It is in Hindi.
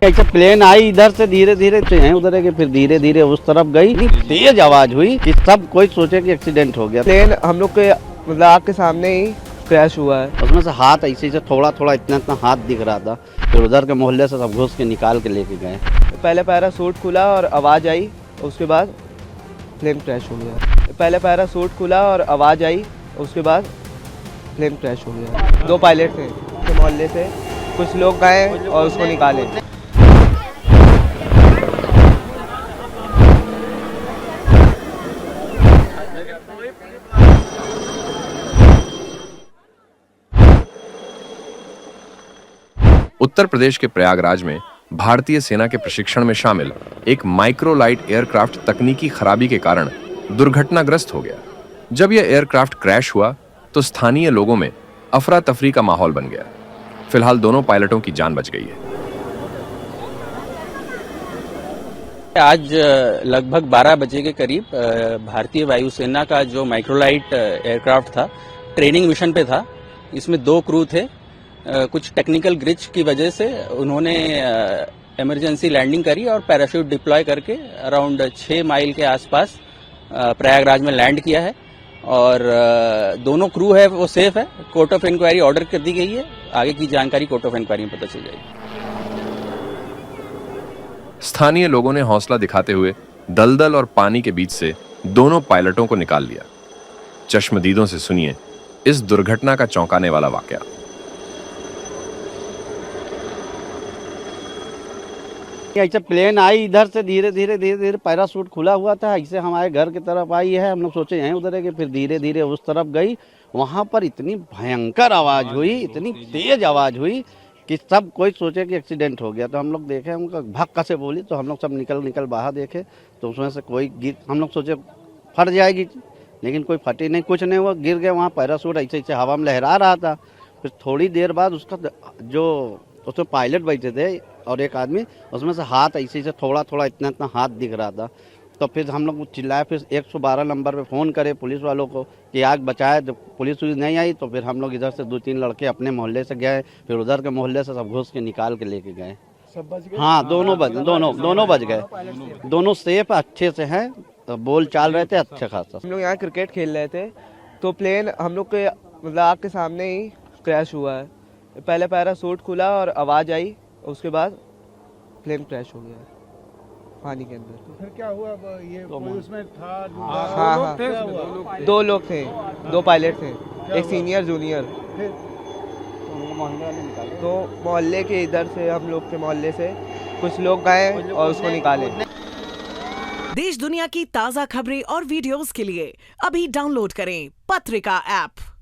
ऐसे प्लेन आई इधर से धीरे धीरे उधर के फिर धीरे धीरे उस तरफ गई, इतनी तेज आवाज हुई कि सब कोई सोचे कि एक्सीडेंट हो गया। प्लेन हम लोग के मतलब आग के सामने ही क्रैश हुआ है। उसमें से हाथ ऐसे से थोड़ा थोड़ा इतना इतना हाथ दिख रहा था, फिर उधर के मोहल्ले से सब घुस के निकाल के लेके गए। पहले पैराशूट खुला और आवाज़ आई, उसके बाद प्लेन क्रैश हो गया। पहले पैराशूट खुला और आवाज़ आई, उसके बाद प्लेन क्रैश हो गया। 2 पायलट थे उसके मोहल्ले से, कुछ लोग गए और उसको निकाले। उत्तर प्रदेश के प्रयागराज में भारतीय सेना के प्रशिक्षण में शामिल एक माइक्रोलाइट एयरक्राफ्ट तकनीकी खराबी के कारण दुर्घटनाग्रस्त हो गया। जब यह एयरक्राफ्ट क्रैश हुआ तो स्थानीय लोगों में अफरा तफरी का माहौल बन गया। फिलहाल दोनों पायलटों की जान बच गई है। आज लगभग 12 बजे के करीब भारतीय वायुसेना का जो माइक्रोलाइट एयरक्राफ्ट था, ट्रेनिंग मिशन पे था। इसमें 2 क्रू थे। कुछ टेक्निकल ग्लिच की वजह से उन्होंने इमरजेंसी लैंडिंग करी और पैराशूट डिप्लॉय करके अराउंड 6 माइल के आसपास प्रयागराज में लैंड किया है और दोनों क्रू है वो सेफ है। कोर्ट ऑफ इंक्वायरी ऑर्डर कर दी गई है। आगे की जानकारी कोर्ट ऑफ इंक्वायरी में पता चल जाएगी। स्थानीय लोगों ने हौसला दिखाते हुए दलदल और पानी के बीच से दोनों पायलटों को निकाल लिया। चश्मदीदों से सुनिए इस दुर्घटना का चौंकाने वाला वाकया। ऐसे प्लेन आई इधर से धीरे धीरे पैराशूट खुला हुआ था, ऐसे हमारे घर की तरफ आई है। हम लोग सोचे यहीं उधर के फिर धीरे धीरे उस तरफ गई। वहाँ पर इतनी भयंकर आवाज़ हुई, इतनी तेज आवाज़ हुई कि सब कोई सोचे कि एक्सीडेंट हो गया। तो हम लोग देखे, उनका भक्का से बोली तो हम लोग सब निकल बाहर देखे तो उसमें से कोई गिर, हम लोग सोचे फट जाएगी, लेकिन कोई फटी नहीं, कुछ नहीं हुआ। गिर गए वहाँ। पैराशूट ऐसे ऐसे हवा में लहरा रहा था। फिर थोड़ी देर बाद उसका जो उसमें पायलट बैठे थे और एक आदमी, उसमें से हाथ ऐसे से थोड़ा थोड़ा इतना इतना हाथ दिख रहा था। तो फिर हम लोग चिल्लाए, फिर 112 नंबर पे फ़ोन करे पुलिस वालों को कि आग बचाए। जब पुलिस नहीं आई तो फिर हम लोग इधर से 2-3 लड़के अपने मोहल्ले से गए, फिर उधर के मोहल्ले से सब घुस के निकाल के लेके गए। सब बच गए? हाँ, दोनों बच गए। दोनों सेफ अच्छे से हैं, तो बोल चाल रहे थे अच्छे खासा। हम लोग यहाँ क्रिकेट खेल रहे थे तो प्लेन हम लोग के मतलब आग के सामने ही क्रैश हुआ है। पहले पैराशूट खुला और आवाज़ आई, उसके बाद प्लेन क्रैश हो गया पानी के अंदर। तो फिर क्या हुआ? ये कोई उसमें था? हाँ, 2 लोग थे, 2 पायलट थे, एक सीनियर जूनियर। तो मोहल्ले के इधर से, हम लोग के मोहल्ले से कुछ लोग गए और उसको निकाले। देश दुनिया की ताज़ा खबरें और वीडियोस के लिए अभी डाउनलोड करें पत्रिका ऐप।